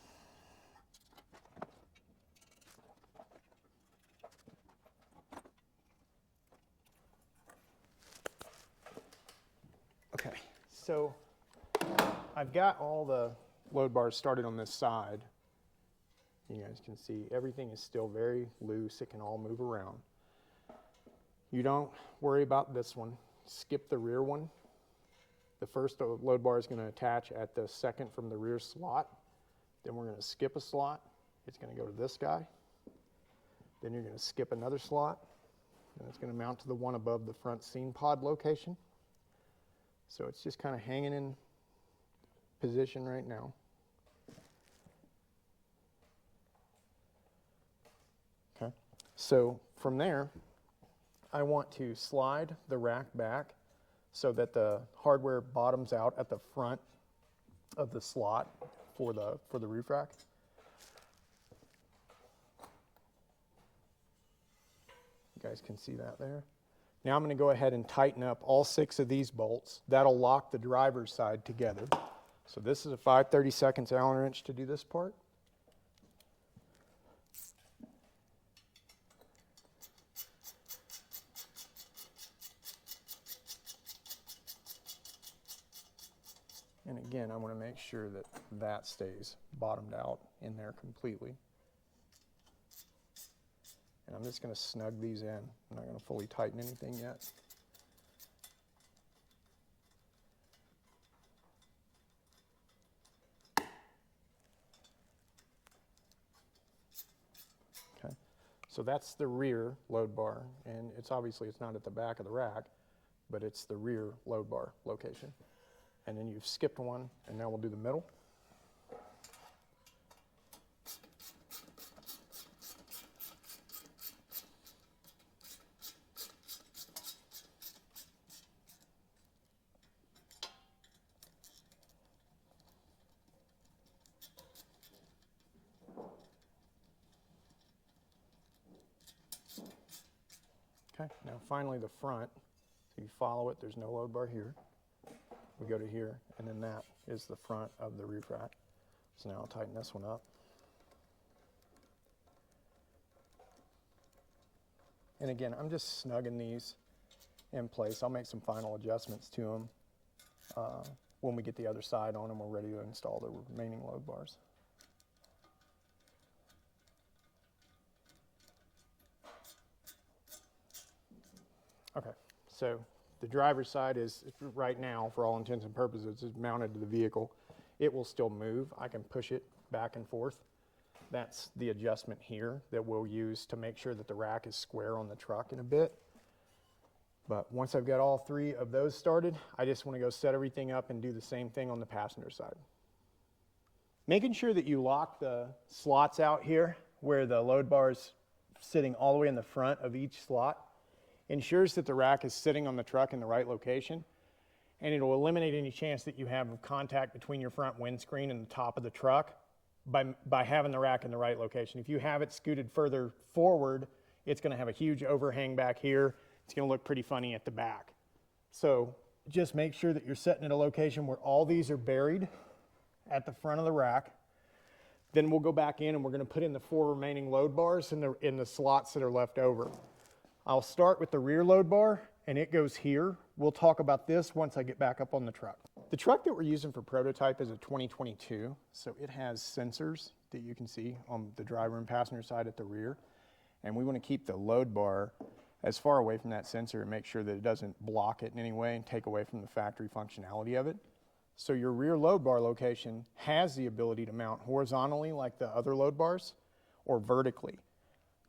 Okay, so I've got all the load bars started on this side. You guys can see everything is still very loose. It can all move around. You don't worry about this one. Skip the rear one. The first load bar is going to attach at the second from the rear slot. Then we're going to skip a slot. It's going to go to this guy. Then you're going to skip another slot. And it's going to mount to the one above the front seam pod location. So it's just kind of hanging in position right now. Okay. So from there, I want to slide the rack back so that the hardware bottoms out at the front of the slot for the roof rack. You guys can see that there. Now I'm going to go ahead and tighten up all 6 of these bolts. That'll lock the driver's side together. So this is a 5/32 Allen wrench to do this part. And again, I want to make sure that that stays bottomed out in there completely. And I'm just going to snug these in. I'm not going to fully tighten anything yet. Okay, so that's the rear load bar, and it's not at the back of the rack, but it's the rear load bar location. And then you've skipped one, and now we'll do the middle. Okay, now finally the front. So you follow it, there's no load bar here. We go to here, and then that is the front of the roof rack. So now I'll tighten this one up. And again, I'm just snugging these in place. I'll make some final adjustments to them when we get the other side on and we're ready to install the remaining load bars. Okay, so the driver's side is, right now, for all intents and purposes, is mounted to the vehicle. It will still move. I can push it back and forth. That's the adjustment here that we'll use to make sure that the rack is square on the truck in a bit. But once I've got all 3 of those started, I just want to go set everything up and do the same thing on the passenger side. Making sure that you lock the slots out here where the load bar is sitting all the way in the front of each slot ensures that the rack is sitting on the truck in the right location, and it'll eliminate any chance that you have of contact between your front windscreen and the top of the truck by having the rack in the right location. If you have it scooted further forward, it's going to have a huge overhang back here. It's going to look pretty funny at the back. So just make sure that you're setting at a location where all these are buried at the front of the rack. Then we'll go back in and we're going to put in the 4 remaining load bars in the slots that are left over. I'll start with the rear load bar, and it goes here. We'll talk about this once I get back up on the truck. The truck that we're using for prototype is a 2022, so it has sensors that you can see on the driver and passenger side at the rear. And we want to keep the load bar as far away from that sensor and make sure that it doesn't block it in any way and take away from the factory functionality of it. So your rear load bar location has the ability to mount horizontally like the other load bars, or vertically.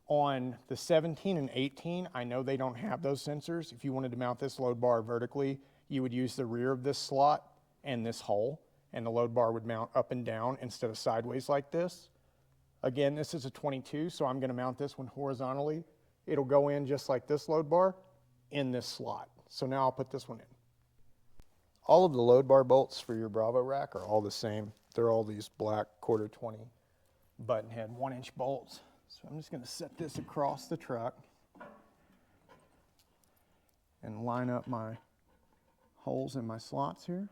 On the 17 and 18, I know they don't have those sensors. If you wanted to mount this load bar vertically, you would use the rear of this slot and this hole, and the load bar would mount up and down instead of sideways like this. Again, this is a 22, so I'm going to mount this one horizontally. It'll go in just like this load bar in this slot. So now I'll put this one in. All of the load bar bolts for your Bravo rack are all the same. They're all these black 1/4 20 button head 1-inch bolts. So I'm just going to set this across the truck and line up my holes in my slots here.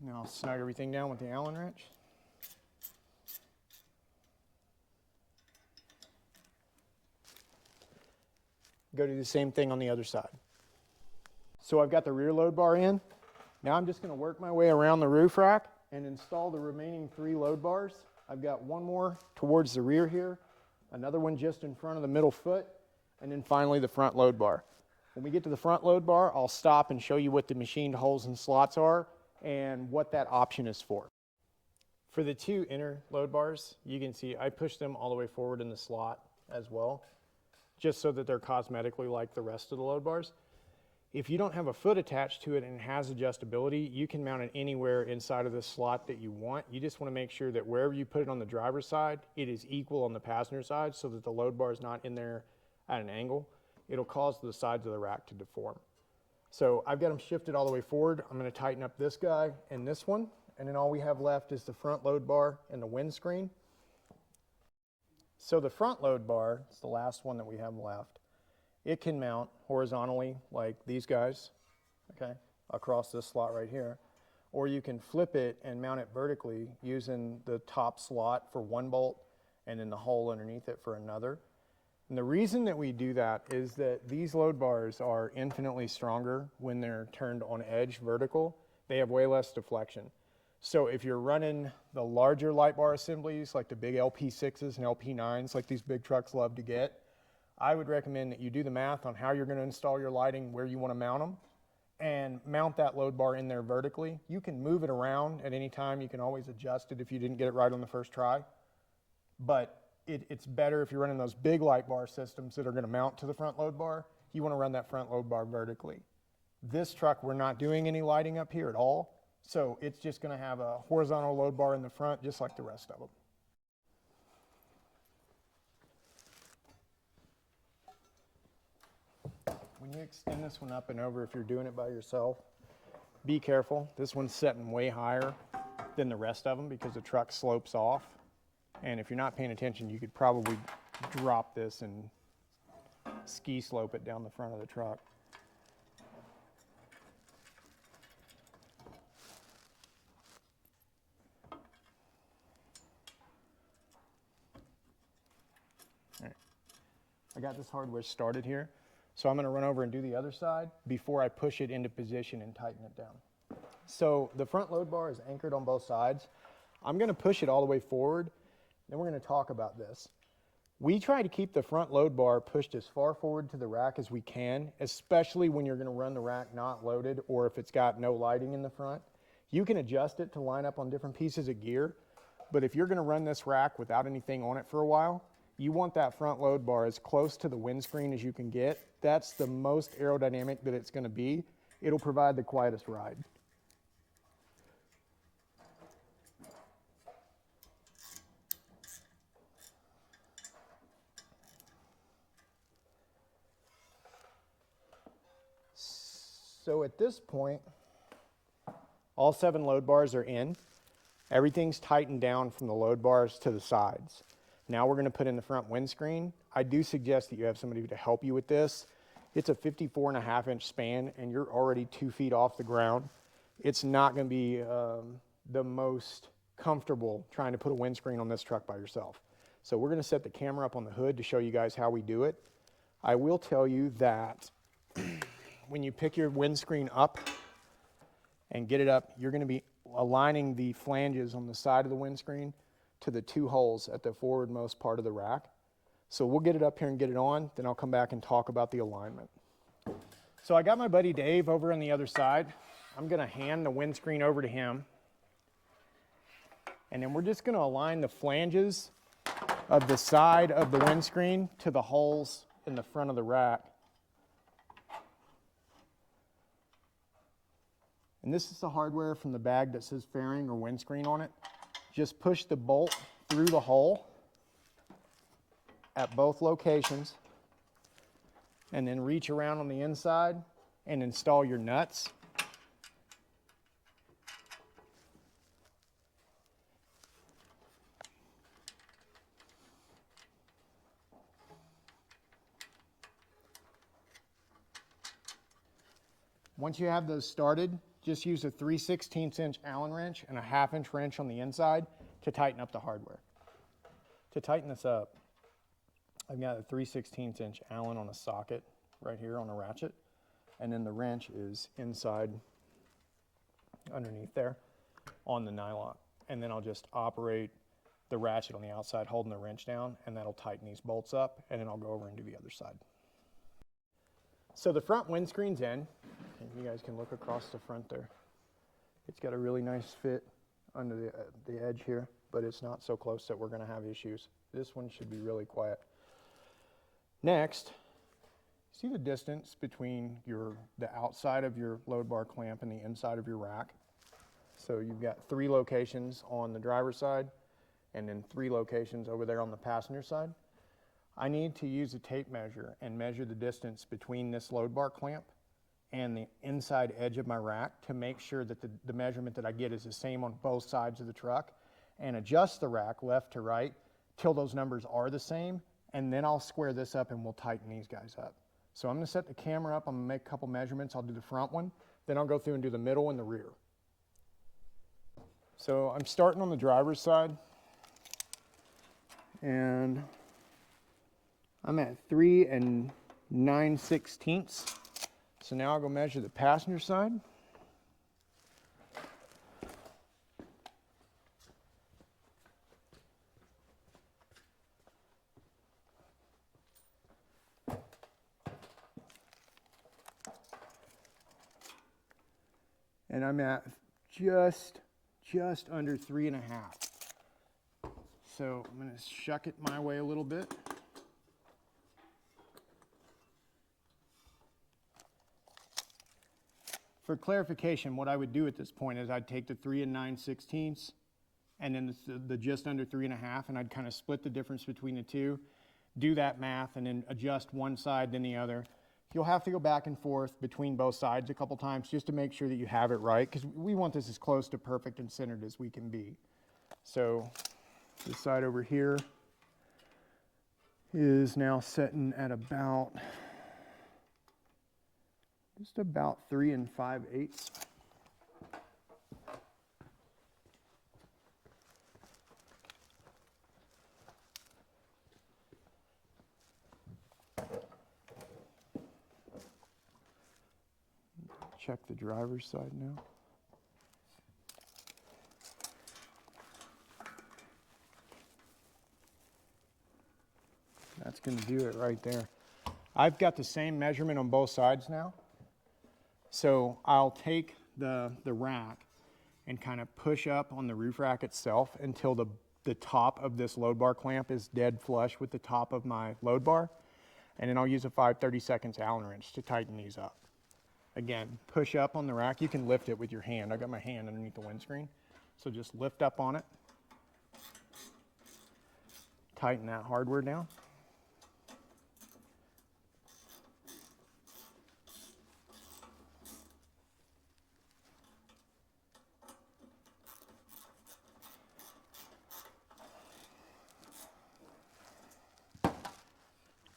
Now I'll snug everything down with the Allen wrench. Go do the same thing on the other side. So I've got the rear load bar in. Now I'm just going to work my way around the roof rack and install the remaining 3 load bars. I've got one more towards the rear here, another one just in front of the middle foot, and then finally the front load bar. When we get to the front load bar, I'll stop and show you what the machined holes and slots are and what that option is for. For the 2 inner load bars, you can see I pushed them all the way forward in the slot as well, just so that they're cosmetically like the rest of the load bars. If you don't have a foot attached to it and it has adjustability, you can mount it anywhere inside of the slot that you want. You just want to make sure that wherever you put it on the driver's side, it is equal on the passenger side so that the load bar is not in there at an angle. It'll cause the sides of the rack to deform. So I've got them shifted all the way forward. I'm going to tighten up this guy and this one, and then all we have left is the front load bar and the windscreen. So the front load bar is the last one that we have left. It can mount horizontally like these guys, okay, across this slot right here, or you can flip it and mount it vertically using the top slot for one bolt and then the hole underneath it for another. And the reason that we do that is that these load bars are infinitely stronger when they're turned on edge vertical. They have way less deflection. So if you're running the larger light bar assemblies, like the big LP6s and LP9s, like these big trucks love to get, I would recommend that you do the math on how you're going to install your lighting, where you want to mount them, and mount that load bar in there vertically. You can move it around at any time. You can always adjust it if you didn't get it right on the first try. But it's better if you're running those big light bar systems that are going to mount to the front load bar. You want to run that front load bar vertically. This truck, we're not doing any lighting up here at all, so it's just going to have a horizontal load bar in the front just like the rest of them. When you extend this one up and over, if you're doing it by yourself, be careful. This one's setting way higher than the rest of them because the truck slopes off. And if you're not paying attention, you could probably drop this and ski slope it down the front of the truck. All right. I got this hardware started here, so I'm going to run over and do the other side before I push it into position and tighten it down. So the front load bar is anchored on both sides. I'm going to push it all the way forward. Then we're going to talk about this. We try to keep the front load bar pushed as far forward to the rack as we can, especially when you're going to run the rack not loaded or if it's got no lighting in the front. You can adjust it to line up on different pieces of gear, but if you're going to run this rack without anything on it for a while, you want that front load bar as close to the windscreen as you can get. That's the most aerodynamic that it's going to be. It'll provide the quietest ride. So at this point, all 7 load bars are in. Everything's tightened down from the load bars to the sides. Now we're going to put in the front windscreen. I do suggest that you have somebody to help you with this. It's a 54.5-inch span, and you're already 2 feet off the ground. It's not going to be the most comfortable trying to put a windscreen on this truck by yourself. So we're going to set the camera up on the hood to show you guys how we do it. I will tell you that when you pick your windscreen up and get it up, you're going to be aligning the flanges on the side of the windscreen to the 2 holes at the forwardmost part of the rack. So we'll get it up here and get it on, then I'll come back and talk about the alignment. So I got my buddy Dave over on the other side. I'm going to hand the windscreen over to him. And then we're just going to align the flanges of the side of the windscreen to the holes in the front of the rack. And this is the hardware from the bag that says fairing or windscreen on it. Just push the bolt through the hole at both locations and then reach around on the inside and install your nuts. Once you have those started, just use a 3/16 inch Allen wrench and a 1/2 inch wrench on the inside to tighten up the hardware. To tighten this up, I've got a 3/16 inch Allen on a socket right here on a ratchet, and then the wrench is inside underneath there on the nylock. And then I'll just operate the ratchet on the outside holding the wrench down, and that'll tighten these bolts up, and then I'll go over and do the other side. So the front windscreen's in, and you guys can look across the front there. It's got a really nice fit under the edge here, but it's not so close that we're going to have issues. This one should be really quiet. Next, see the distance between the outside of your load bar clamp and the inside of your rack. So you've got 3 locations on the driver's side and then 3 locations over there on the passenger side. I need to use a tape measure and measure the distance between this load bar clamp and the inside edge of my rack to make sure that the measurement that I get is the same on both sides of the truck, and adjust the rack left to right till those numbers are the same, and then I'll square this up and we'll tighten these guys up. So I'm going to set the camera up, I'm going to make a couple measurements, I'll do the front one, then I'll go through and do the middle and the rear. So I'm starting on the driver's side, and I'm at 3 9/16. So now I'll go measure the passenger side. And I'm at just under 3.5. So I'm going to shuck it my way a little bit. For clarification, what I would do at this point is I'd take the 3 9/16 and then the just under 3.5, and I'd kind of split the difference between the two, do that math, and then adjust one side then the other. You'll have to go back and forth between both sides a couple times just to make sure that you have it right, because we want this as close to perfect and centered as we can be. So this side over here is now sitting at just about 3 5/8. Check the driver's side now. That's going to do it right there. I've got the same measurement on both sides now. So I'll take the rack and kind of push up on the roof rack itself until the top of this load bar clamp is dead flush with the top of my load bar. And then I'll use a 5/32 Allen wrench to tighten these up. Again, push up on the rack. You can lift it with your hand. I got my hand underneath the windscreen. So just lift up on it. Tighten that hardware down.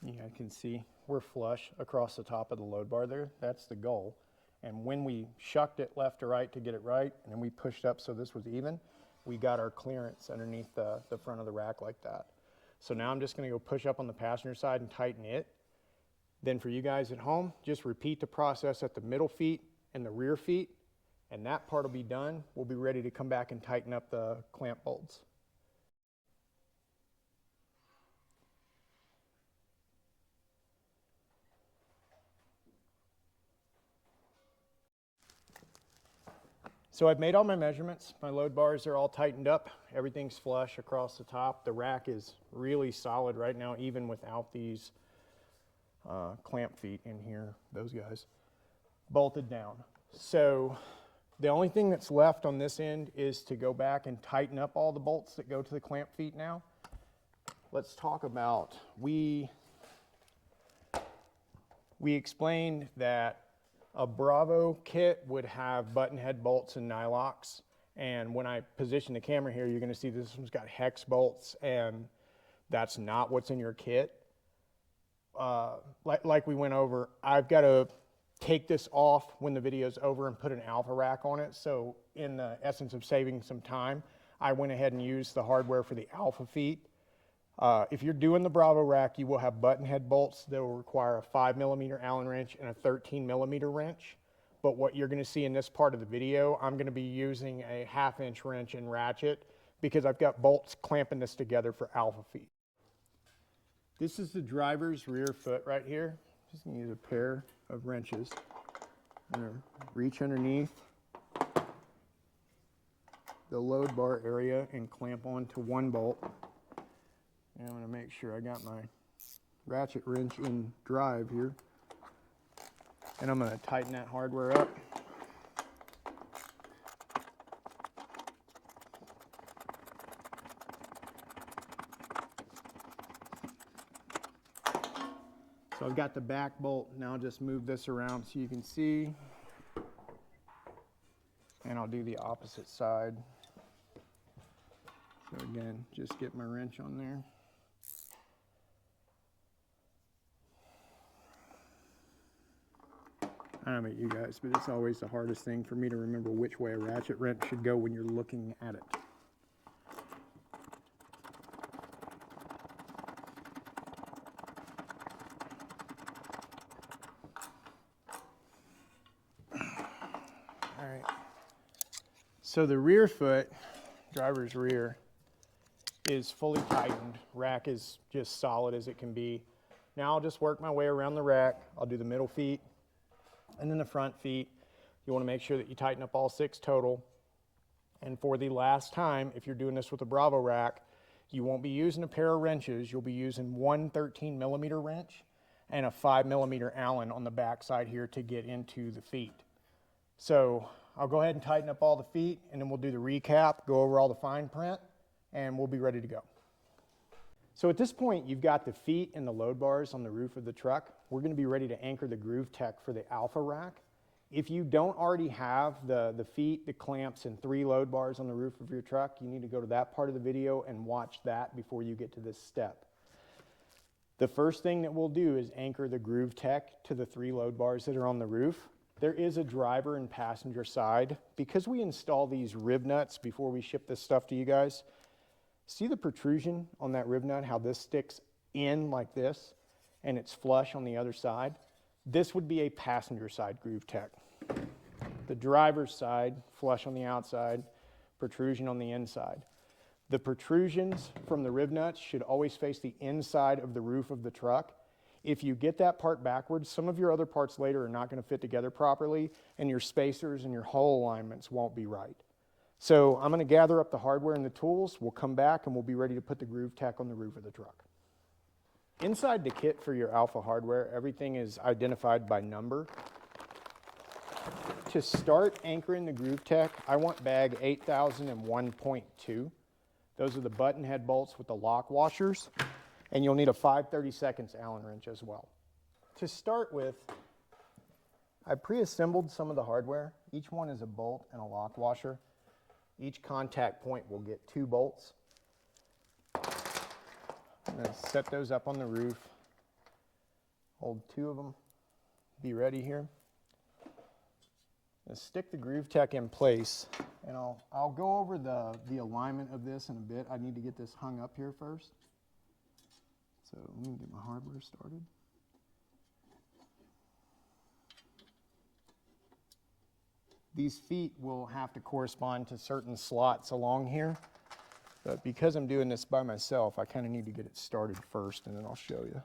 You guys can see we're flush across the top of the load bar there. That's the goal. And when we shucked it left to right to get it right, and then we pushed up so this was even, we got our clearance underneath the front of the rack like that. So now I'm just going to go push up on the passenger side and tighten it. Then for you guys at home, just repeat the process at the middle feet and the rear feet, and that part will be done. We'll be ready to come back and tighten up the clamp bolts. So I've made all my measurements. My load bars are all tightened up. Everything's flush across the top. The rack is really solid right now, even without these clamp feet in here, those guys, bolted down. So The only thing that's left on this end is to go back and tighten up all the bolts that go to the clamp feet now. Let's talk about, we explained that a Bravo kit would have button head bolts and nylocks. And when I position the camera here, you're going to see this one's got hex bolts, and that's not what's in your kit. Like we went over, I've got to take this off when the video's over and put an alpha rack on it. So in the essence of saving some time, I went ahead and used the hardware for the alpha feet. If you're doing the Bravo rack, you will have button head bolts that will require a 5mm Allen wrench and a 13mm wrench. But what you're going to see in this part of the video, I'm going to be using a 1/2" wrench and ratchet because I've got bolts clamping this together for alpha feet. This is the driver's rear foot right here. Just going to use a pair of wrenches. I'm going to reach underneath the load bar area and clamp onto one bolt. And I'm going to make sure I got my ratchet wrench in drive here. And I'm going to tighten that hardware up. So I've got the back bolt. Now I'll just move this around so you can see. And I'll do the opposite side. So again, just get my wrench on there. I don't know about you guys, but it's always the hardest thing for me to remember which way a ratchet wrench should go when you're looking at it. All right. So the rear foot, driver's rear, is fully tightened. Rack is just solid as it can be. Now I'll just work my way around the rack. I'll do the middle feet and then the front feet. You want to make sure that you tighten up all 6 total. And for the last time, if you're doing this with a Bravo rack, you won't be using a pair of wrenches. You'll be using one 13mm wrench and a 5mm Allen on the back side here to get into the feet. So I'll go ahead and tighten up all the feet, and then we'll do the recap, go over all the fine print, and we'll be ready to go. So at this point, you've got the feet and the load bars on the roof of the truck. We're going to be ready to anchor the Groove Tech for the Alpha rack. If you don't already have the feet, the clamps, and 3 load bars on the roof of your truck, you need to go to that part of the video and watch that before you get to this step. The first thing that we'll do is anchor the Groove Tech to the 3 load bars that are on the roof. There is a driver and passenger side. Because we install these rib nuts before we ship this stuff to you guys, see the protrusion on that rib nut, how this sticks in like this, and it's flush on the other side? This would be a passenger side Groove Tech. The driver's side, flush on the outside, protrusion on the inside. The protrusions from the rib nuts should always face the inside of the roof of the truck. If you get that part backwards, some of your other parts later are not going to fit together properly, and your spacers and your hole alignments won't be right. So I'm going to gather up the hardware and the tools. We'll come back and we'll be ready to put the Groove Tech on the roof of the truck. Inside the kit for your Alpha hardware, everything is identified by number. To start anchoring the Groove Tech, I want bag 8001.2. Those are the button head bolts with the lock washers, and you'll need a 5/32 Allen wrench as well. To start with, I pre-assembled some of the hardware. Each one is a bolt and a lock washer. Each contact point will get 2 bolts. I'm going to set those up on the roof. Hold 2 of them. Be ready here. I'm going to stick the Groove Tech in place, and I'll go over the alignment of this in a bit. I need to get this hung up here first. So let me get my hardware started. These feet will have to correspond to certain slots along here, but because I'm doing this by myself, I kind of need to get it started first, and then I'll show you.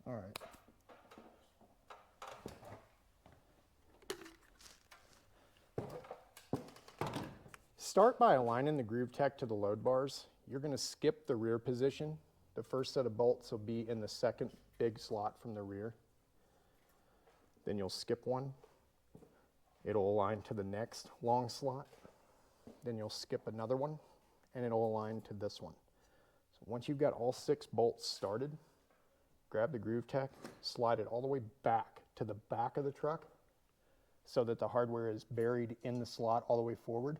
All right. Start by aligning the groove tech to the load bars. You're going to skip the rear position. The first set of bolts will be in the second big slot from the rear. Then you'll skip one. It'll align to the next long slot. Then you'll skip another one, and it'll align to this one. So once you've got all 6 bolts started, grab the groove tech, slide it all the way back to the back of the truck so that the hardware is buried in the slot all the way forward,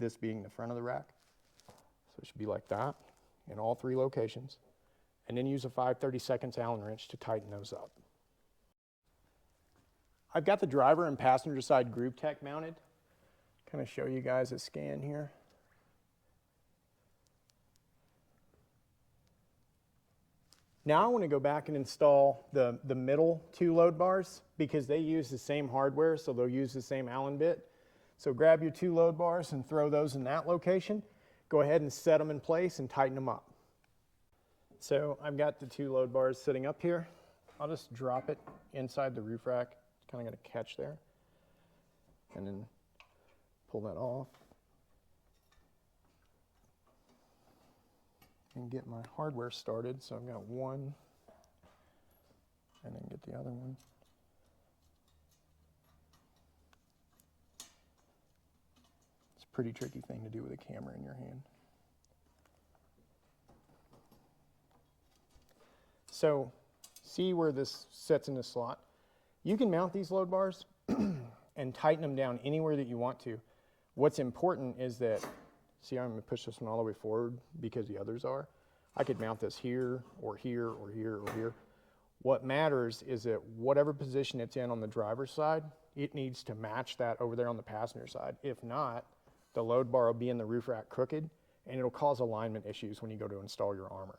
this being the front of the rack. So it should be like that in all 3 locations. And then use a 5/32 Allen wrench to tighten those up. I've got the driver and passenger side groove tech mounted. Kind of show you guys a scan here. Now I want to go back and install the middle 2 load bars because they use the same hardware, so they'll use the same Allen bit. So grab your 2 load bars and throw those in that location. Go ahead and set them in place and tighten them up. So I've got the 2 load bars sitting up here. I'll just drop it inside the roof rack. It's kind of got a catch there. And then pull that off. And get my hardware started. So I've got one, and then get the other one. It's a pretty tricky thing to do with a camera in your hand. So see where this sits in the slot. You can mount these load bars and tighten them down anywhere that you want to. What's important is that, see, I'm going to push this one all the way forward because the others are. I could mount this here, or here, or here, or here. What matters is that whatever position it's in on the driver's side, it needs to match that over there on the passenger side. If not, the load bar will be in the roof rack crooked, and it'll cause alignment issues when you go to install your armor.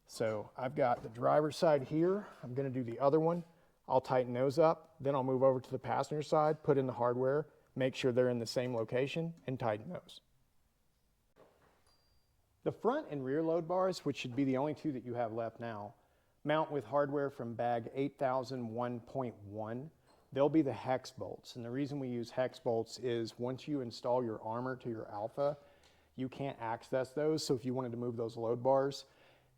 So I've got the driver's side here. I'm going to do the other one. I'll tighten those up. Then I'll move over to the passenger side, put in the hardware, make sure they're in the same location, and tighten those. The front and rear load bars, which should be the only 2 that you have left now, mount with hardware from bag 8001.1. They'll be the hex bolts. And the reason we use hex bolts is once you install your armor to your Alpha, you can't access those. So if you wanted to move those load bars,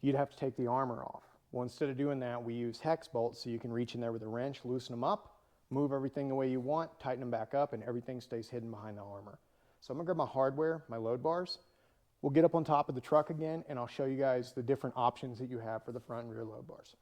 you'd have to take the armor off. Well, instead of doing that, we use hex bolts so you can reach in there with a wrench, loosen them up, move everything the way you want, tighten them back up, and everything stays hidden behind the armor. So I'm gonna grab my hardware, my load bars. We'll get up on top of the truck again, and I'll show you guys the different options that you have for the front and rear load bars.